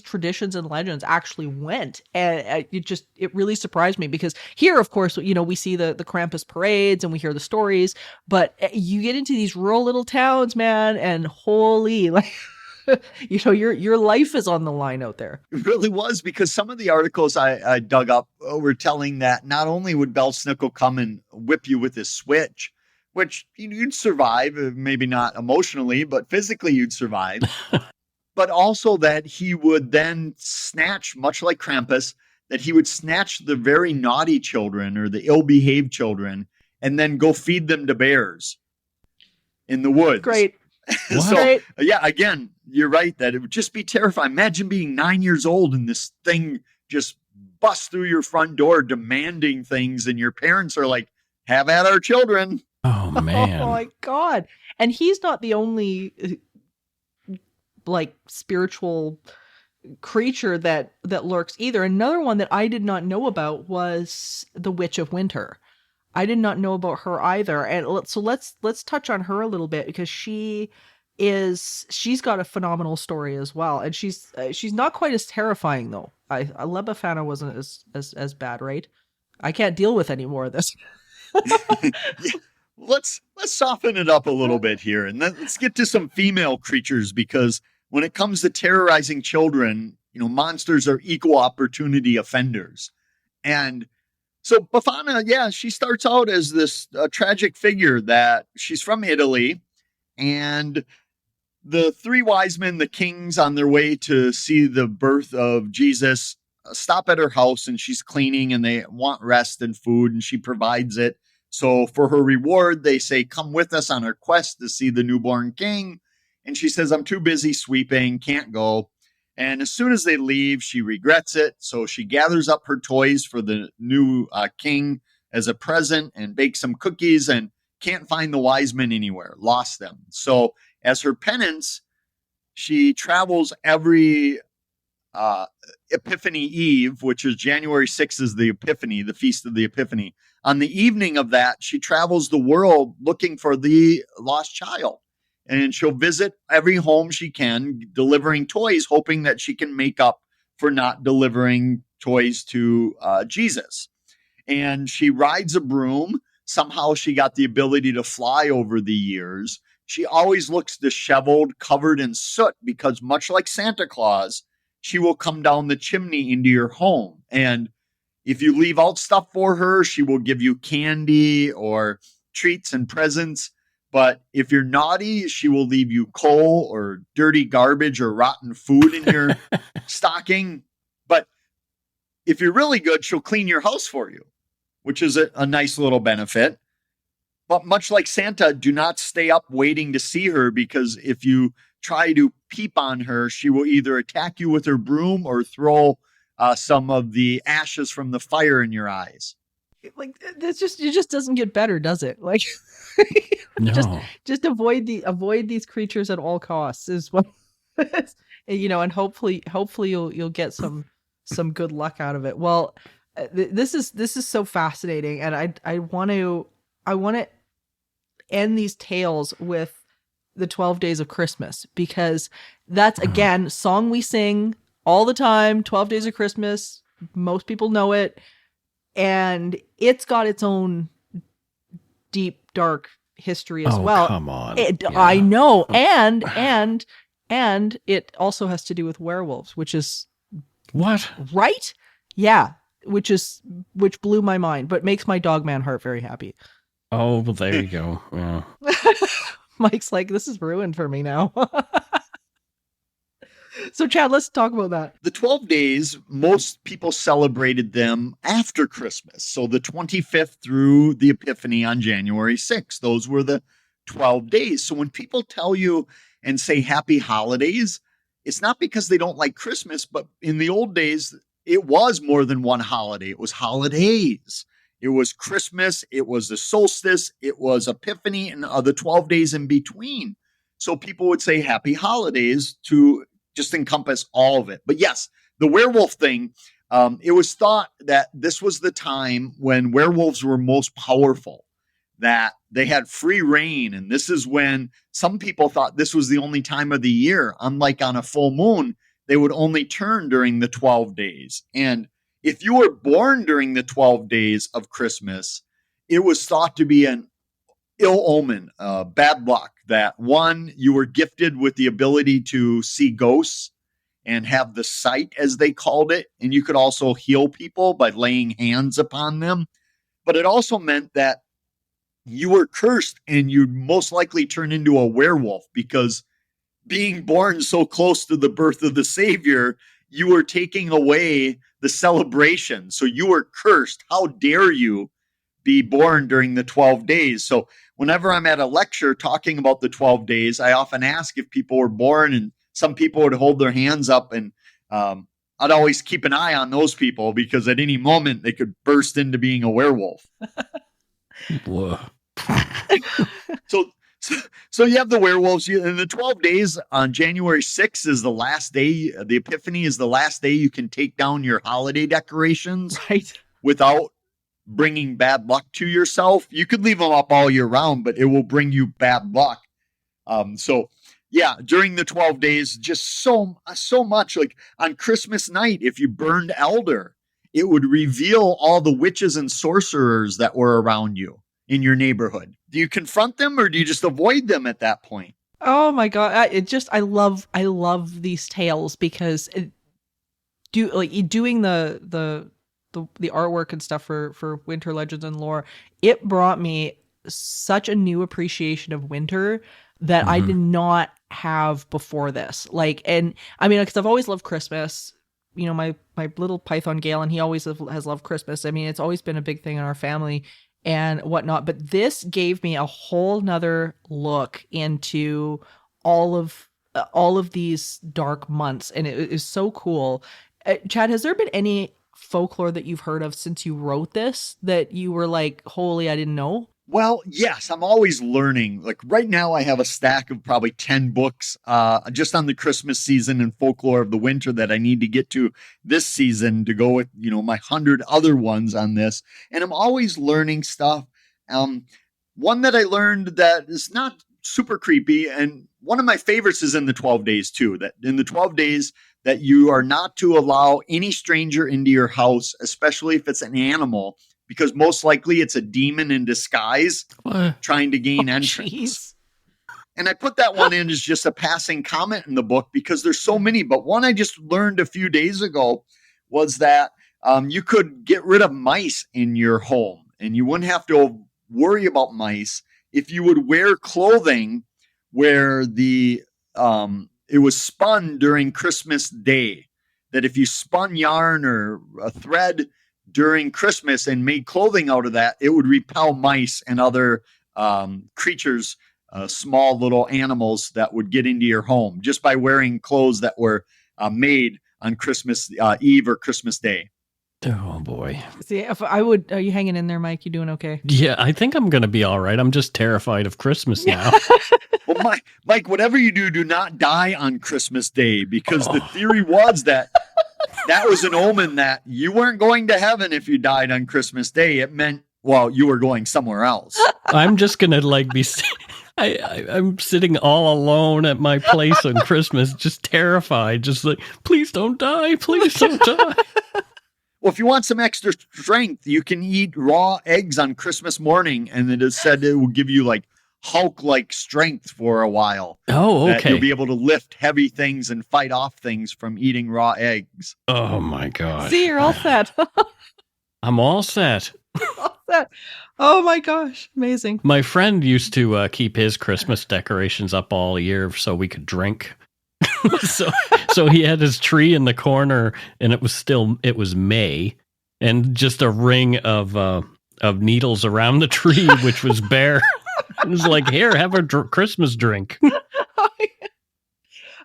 Speaker 1: traditions and legends actually went, and it really surprised me, because here, of course, we see the Krampus parades and we hear the stories, but you get into these rural little towns, man, and holy, like, your life is on the line out there.
Speaker 3: It really was, because some of the articles I dug up were telling that not only would Belsnickel come and whip you with his switch, which you'd survive, maybe not emotionally, but physically you'd survive. But also that he would then snatch, much like Krampus, that he would snatch the very naughty children or the ill-behaved children and then go feed them to bears in the woods.
Speaker 1: Great.
Speaker 3: So,
Speaker 1: Great.
Speaker 3: yeah, again, you're right that it would just be terrifying. Imagine being 9 years old and this thing just busts through your front door demanding things, and your parents are like, have at our children.
Speaker 2: Oh, man.
Speaker 1: Oh my God. And he's not the only like spiritual creature that lurks either. Another one that I did not know about was the Witch of Winter. I did not know about her either. And so let's touch on her a little bit, because she's got a phenomenal story as well. And she's not quite as terrifying though. Lebafana wasn't as bad, right? I can't deal with any more of this.
Speaker 3: Yeah. Let's soften it up a little bit here, and let's get to some female creatures, because when it comes to terrorizing children, monsters are equal opportunity offenders. And so Befana, she starts out as this tragic figure that she's from Italy, and the three wise men, the kings, on their way to see the birth of Jesus, stop at her house, and she's cleaning, and they want rest and food, and she provides it. So for her reward, they say, come with us on our quest to see the newborn king. And she says, I'm too busy sweeping, can't go. And as soon as they leave, she regrets it. So she gathers up her toys for the new king as a present and bakes some cookies, and can't find the wise men anywhere, lost them. So as her penance, she travels every Epiphany Eve, which is January 6th, is the Epiphany, the Feast of the Epiphany. On the evening of that, she travels the world looking for the lost child. And she'll visit every home she can, delivering toys, hoping that she can make up for not delivering toys to Jesus. And she rides a broom. Somehow she got the ability to fly over the years. She always looks disheveled, covered in soot, because much like Santa Claus, she will come down the chimney into your home. And if you leave out stuff for her, she will give you candy or treats and presents. But if you're naughty, she will leave you coal or dirty garbage or rotten food in your stocking. But if you're really good, she'll clean your house for you, which is a nice little benefit. But much like Santa, do not stay up waiting to see her, because if you try to peep on her, she will either attack you with her broom or throw some of the ashes from the fire in your eyes.
Speaker 1: Like, it just doesn't get better, does it? Like,
Speaker 2: No.
Speaker 1: just avoid these creatures at all costs is what, and hopefully you'll get some good luck out of it. Well, this is so fascinating, and I want to end these tales with the 12 Days of Christmas, because that's, again, song we sing all the time. 12 Days of Christmas, most people know it, and it's got its own deep, dark history as well.
Speaker 2: Come on.
Speaker 1: I know. And it also has to do with werewolves, which is
Speaker 2: What?
Speaker 1: right. Yeah. Which blew my mind, but makes my dog man heart very happy.
Speaker 2: Oh, well, there you go. Yeah.
Speaker 1: Mike's like, this is ruined for me now. So, Chad, let's talk about that.
Speaker 3: The 12 days, most people celebrated them after Christmas. So the 25th through the Epiphany on January 6th. Those were the 12 days. So when people tell you and say happy holidays, it's not because they don't like Christmas, but in the old days, it was more than one holiday. It was holidays. It was Christmas. It was the solstice. It was Epiphany and the 12 days in between. So people would say happy holidays to just encompass all of it. But yes, the werewolf thing, it was thought that this was the time when werewolves were most powerful, that they had free reign. And this is when some people thought this was the only time of the year. Unlike on a full moon, they would only turn during the 12 days. And if you were born during the 12 days of Christmas, it was thought to be an ill omen, bad luck, that one, you were gifted with the ability to see ghosts and have the sight, as they called it. And you could also heal people by laying hands upon them. But it also meant that you were cursed and you'd most likely turn into a werewolf, because being born so close to the birth of the Savior, you were taking away the celebration. So you were cursed. How dare you be born during the 12 days? So whenever I'm at a lecture talking about the 12 days, I often ask if people were born, and some people would hold their hands up, and I'd always keep an eye on those people, because at any moment they could burst into being a werewolf.
Speaker 2: Whoa.
Speaker 3: So you have the werewolves, and the 12 days on January 6th is the last day. The Epiphany is the last day you can take down your holiday decorations,
Speaker 1: right,
Speaker 3: without bringing bad luck to yourself. You could leave them up all year round, but it will bring you bad luck. So yeah, during the 12 days, just so much. Like on Christmas night, if you burned elder, it would reveal all the witches and sorcerers that were around you in your neighborhood. Do you confront them, or do you just avoid them at that point?
Speaker 1: Oh my God. I love these tales, because doing the artwork and stuff for Winter Legends and Lore, it brought me such a new appreciation of winter that I did not have before this. Like, and I mean, because I've always loved Christmas. You know, my little python Galen, he always has loved Christmas. I mean, it's always been a big thing in our family and whatnot. But this gave me a whole nother look into all of these dark months, and it is so cool. Chad, has there been any folklore that you've heard of since you wrote this that you were like, holy, I didn't know?
Speaker 3: Well, yes, I'm always learning. Like right now, I have a stack of probably 10 books just on the Christmas season and folklore of the winter that I need to get to this season to go with, my 100 other ones on this. And I'm always learning stuff. One that I learned that is not super creepy, and one of my favorites is in the 12 days too, that in the 12 days that you are not to allow any stranger into your house, especially if it's an animal, because most likely it's a demon in disguise trying to gain entrance.
Speaker 1: Geez.
Speaker 3: And I put that one in as just a passing comment in the book because there's so many. But one I just learned a few days ago was that you could get rid of mice in your home, and you wouldn't have to worry about mice if you would wear clothing where it was spun during Christmas Day. That if you spun yarn or a thread during Christmas and made clothing out of that, it would repel mice and other creatures, small little animals that would get into your home just by wearing clothes that were made on Christmas Eve or Christmas Day.
Speaker 2: Oh boy.
Speaker 1: See, if I would, are you hanging in there, Mike? You doing okay?
Speaker 2: Yeah, I think I'm going to be all right. I'm just terrified of Christmas now.
Speaker 3: Well, Mike, whatever you do not die on Christmas Day, because the theory was that was an omen that you weren't going to heaven if you died on Christmas Day. It meant, well, you were going somewhere else.
Speaker 2: I'm just going to be... I'm sitting all alone at my place on Christmas, just terrified, just like, please don't die, please don't die.
Speaker 3: Well, if you want some extra strength, you can eat raw eggs on Christmas morning, and it is said it will give you like Hulk-like strength for a while.
Speaker 2: Oh, okay.
Speaker 3: You'll be able to lift heavy things and fight off things from eating raw eggs.
Speaker 2: Oh my God.
Speaker 1: See, you're all set.
Speaker 2: I'm all set.
Speaker 1: All set. Oh my gosh, amazing.
Speaker 2: My friend used to keep his Christmas decorations up all year so we could drink. so he had his tree in the corner, and it was May, and just a ring of needles around the tree, which was bare. It was like, here, have a Christmas drink.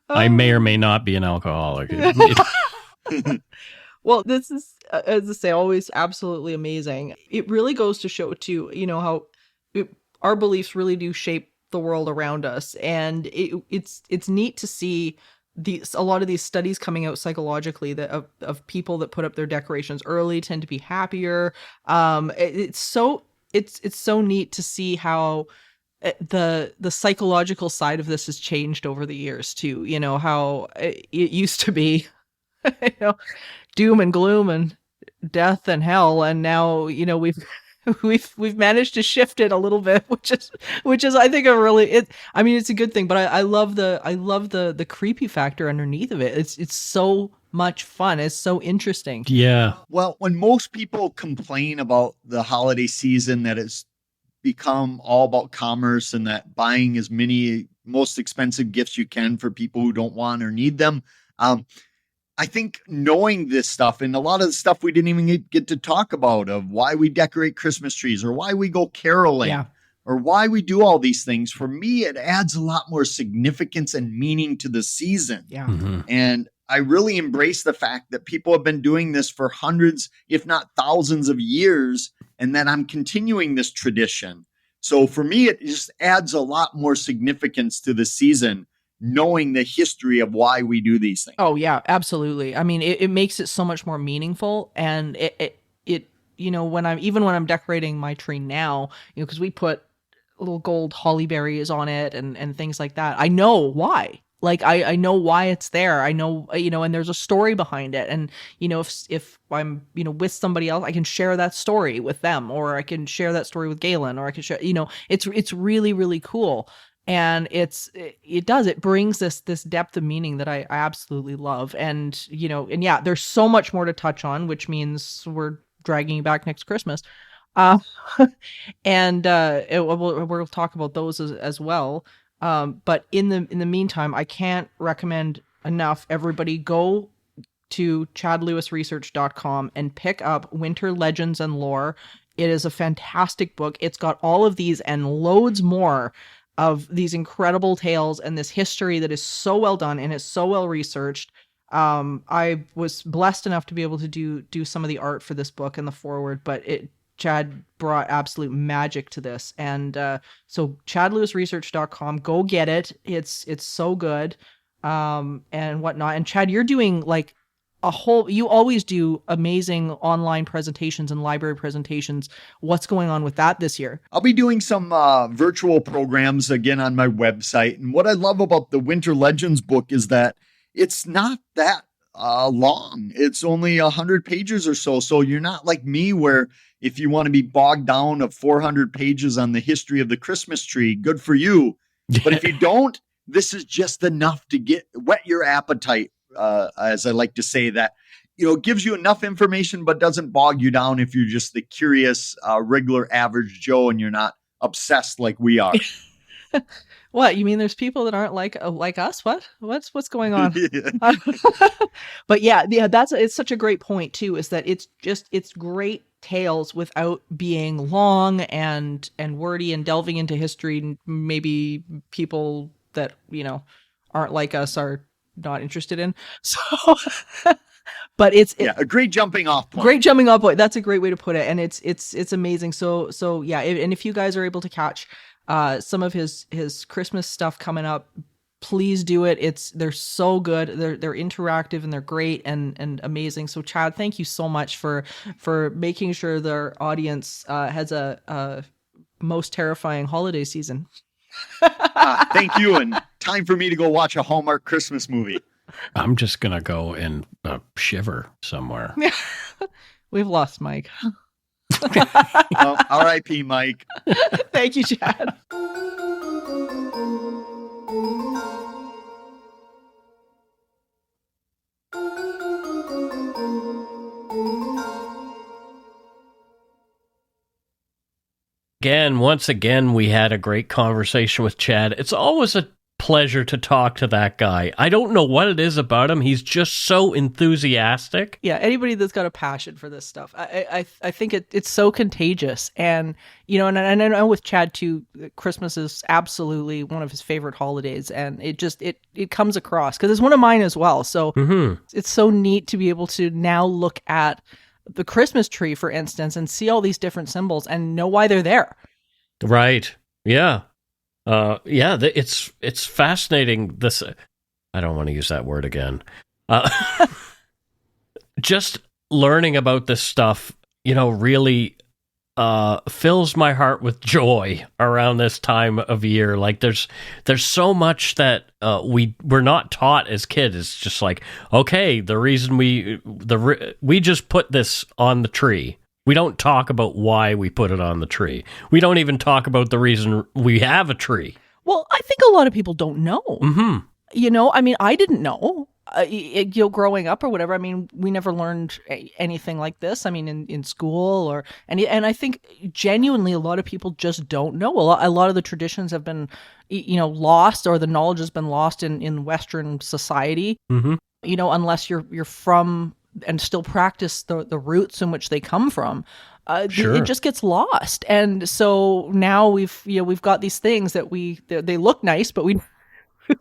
Speaker 2: I may or may not be an alcoholic.
Speaker 1: Well, this is, as I say, always absolutely amazing. It really goes to show, too, how our beliefs really do shape the world around us. And it's neat to see a lot of these studies coming out psychologically that of people that put up their decorations early tend to be happier. It's so neat to see how the psychological side of this has changed over the years too. How it used to be, doom and gloom and death and hell, and now we've managed to shift it a little bit, which is I think it's a good thing. But I love the creepy factor underneath of it. It's so much fun. It's so interesting.
Speaker 2: Yeah.
Speaker 3: Well, when most people complain about the holiday season, that it's become all about commerce and that buying as many most expensive gifts you can for people who don't want or need them. I think knowing this stuff, and a lot of the stuff we didn't even get to talk about, of why we decorate Christmas trees or why we go caroling or why we do all these things, for me, it adds a lot more significance and meaning to the season.
Speaker 1: Yeah.
Speaker 2: Mm-hmm.
Speaker 3: And I really embrace the fact that people have been doing this for hundreds, if not thousands of years, and that I'm continuing this tradition. So for me, it just adds a lot more significance to the season, knowing the history of why we do these things.
Speaker 1: Oh yeah, absolutely. I mean, it makes it so much more meaningful, and it when I'm decorating my tree now, because we put little gold holly berries on it and things like that. I know why. Like I know why it's there. I know, and there's a story behind it. And, if I'm, with somebody else, I can share that story with them, or I can share that story with Galen, or I can share, it's really, really cool. And it brings this depth of meaning that I absolutely love. And, and yeah, there's so much more to touch on, which means we're dragging you back next Christmas. And we'll talk about those as well. But in the meantime, I can't recommend enough. Everybody go to chadlewisresearch.com and pick up Winter Legends and Lore. It is a fantastic book. It's got all of these and loads more of these incredible tales and this history that is so well done and is so well researched. I was blessed enough to be able to do some of the art for this book and the foreword, but Chad brought absolute magic to this. And so chadlewisresearch.com, go get it. It's so good. And whatnot. And Chad, you're doing like you always do amazing online presentations and library presentations. What's going on with that this year?
Speaker 3: I'll be doing some virtual programs again on my website. And what I love about the Winter Legends book is that it's not that long. It's only 100 pages or so. So you're not like me, where if you want to be bogged down of 400 pages on the history of the Christmas tree, good for you. But if you don't, this is just enough to whet your appetite. As I like to say, that, gives you enough information, but doesn't bog you down if you're just the curious, regular average Joe and you're not obsessed like we are.
Speaker 1: What, you mean there's people that aren't like us? What's going on? But yeah, it's such a great point too, is that it's great tales without being long and wordy and delving into history. Maybe people that, aren't like us are not interested in. So, but it's
Speaker 3: a great jumping off point.
Speaker 1: Great jumping off point. That's a great way to put it. And it's amazing. So yeah. And if you guys are able to catch some of his Christmas stuff coming up, please do it. They're so good. They're interactive and they're great and amazing. So Chad, thank you so much for making sure their audience has a most terrifying holiday season.
Speaker 3: Thank you. And time for me to go watch a Hallmark Christmas movie.
Speaker 2: I'm just going to go and shiver somewhere.
Speaker 1: We've lost Mike.
Speaker 3: R.I.P. Mike.
Speaker 1: Thank you, Chad.
Speaker 2: Once again, we had a great conversation with Chad. It's always a pleasure to talk to that guy. I don't know what it is about him. He's just so enthusiastic.
Speaker 1: Yeah, anybody that's got a passion for this stuff, I think it's so contagious. And and I know with Chad too, Christmas is absolutely one of his favorite holidays, and it comes across because it's one of mine as well. So It's so neat to be able to now look at the Christmas tree, for instance, and see all these different symbols and know why they're there.
Speaker 2: Right. Yeah. It's fascinating. I don't want to use that word again. Just learning about this stuff, really fills my heart with joy around this time of year. Like there's so much that we're not taught as kids. It's just like, okay, the reason we just put this on the tree. We don't talk about why we put it on the tree. We don't even talk about the reason we have a tree.
Speaker 1: Well, I think a lot of people don't know.
Speaker 2: Mm-hmm.
Speaker 1: I mean, I didn't know. Growing up or whatever, I mean, we never learned anything like this. I mean, in school and I think genuinely a lot of people just don't know. A lot of the traditions have been, lost, or the knowledge has been lost in Western society.
Speaker 2: Mm-hmm.
Speaker 1: Unless you're from and still practice the roots in which they come from.
Speaker 2: Sure.
Speaker 1: It just gets lost. And so now we've got these things that they look nice, but we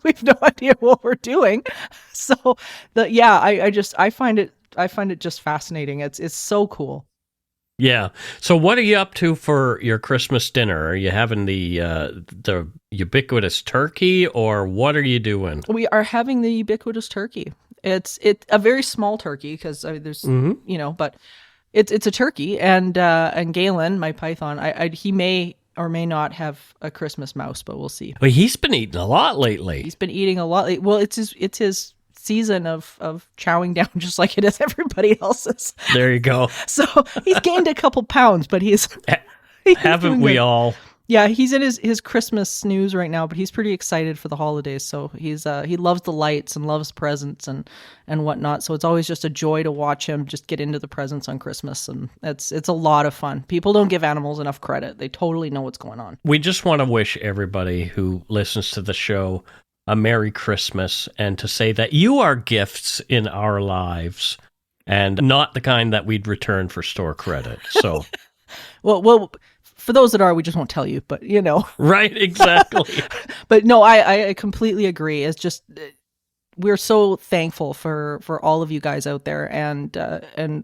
Speaker 1: have no idea what we're doing. So I find it just fascinating. It's so cool.
Speaker 2: Yeah. So what are you up to for your Christmas dinner? Are you having the ubiquitous turkey, or what are you doing?
Speaker 1: We are having the ubiquitous turkey. It's a very small turkey because there's but it's a turkey, and Galen, my python, he may or may not have a Christmas mouse, but we'll see.
Speaker 2: Well, he's been eating a lot lately.
Speaker 1: He's been eating a lot. Well, it's his season of chowing down, just like it is everybody else's.
Speaker 2: There you go.
Speaker 1: So he's gained a couple pounds, but he's
Speaker 2: haven't we all?
Speaker 1: Yeah, he's in his Christmas snooze right now, but he's pretty excited for the holidays. So he loves the lights and loves presents and whatnot. So it's always just a joy to watch him just get into the presents on Christmas, and it's a lot of fun. People don't give animals enough credit. They totally know what's going on.
Speaker 2: We just want to wish everybody who listens to the show a Merry Christmas, and to say that you are gifts in our lives and not the kind that we'd return for store credit. So,
Speaker 1: well, for those that are, we just won't tell you, but you know.
Speaker 2: Right, exactly.
Speaker 1: But no, I completely agree. It's just, we're so thankful for all of you guys out there, and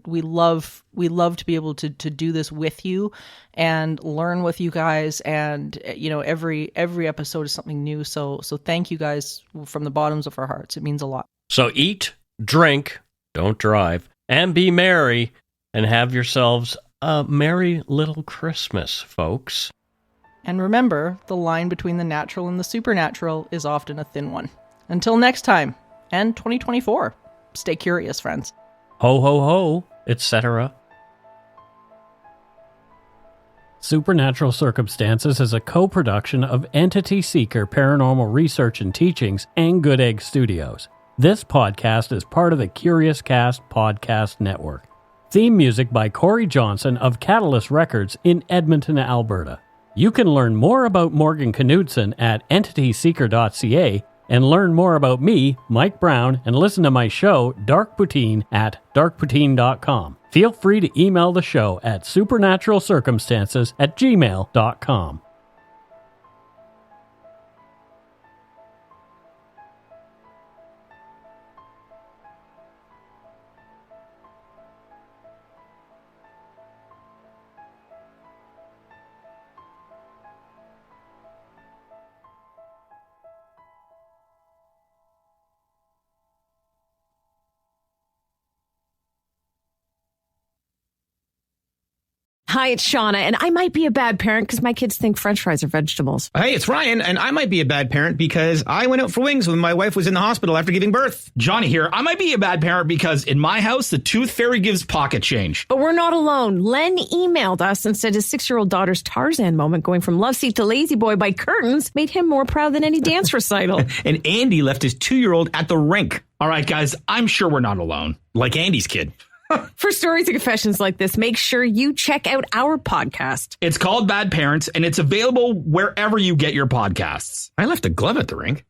Speaker 1: we love to be able to do this with you and learn with you guys, and you know, every episode is something new. So thank you guys from the bottoms of our hearts. It means a lot.
Speaker 2: So eat, drink, don't drive, and be merry, and have yourselves a merry little Christmas, folks.
Speaker 1: And remember, the line between the natural and the supernatural is often a thin one. Until next time, and 2024, stay curious, friends.
Speaker 2: Ho, ho, ho, etc.
Speaker 4: Supernatural Circumstances is a co-production of Entity Seeker Paranormal Research and Teachings and Good Egg Studios. This podcast is part of the Curious Cast podcast network. Theme music by Corey Johnson of Catalyst Records in Edmonton, Alberta. You can learn more about Morgan Knudsen at entityseeker.ca and learn more about me, Mike Browne, and listen to my show, Dark Poutine, at darkpoutine.com. Feel free to email the show at supernaturalcircumstances@gmail.com.
Speaker 5: Hi, it's Shauna, and I might be a bad parent because my kids think French fries are vegetables.
Speaker 6: Hey, it's Ryan, and I might be a bad parent because I went out for wings when my wife was in the hospital after giving birth.
Speaker 7: Johnny here. I might be a bad parent because in my house, the tooth fairy gives pocket change.
Speaker 5: But we're not alone. Len emailed us and said his 6-year-old daughter's Tarzan moment going from love seat to lazy boy by curtains made him more proud than any dance recital.
Speaker 6: And Andy left his 2-year-old at the rink.
Speaker 7: All right, guys, I'm sure we're not alone. Like Andy's kid.
Speaker 5: For stories and confessions like this, make sure you check out our podcast.
Speaker 7: It's called Bad Parents, and it's available wherever you get your podcasts.
Speaker 6: I left a glove at the rink.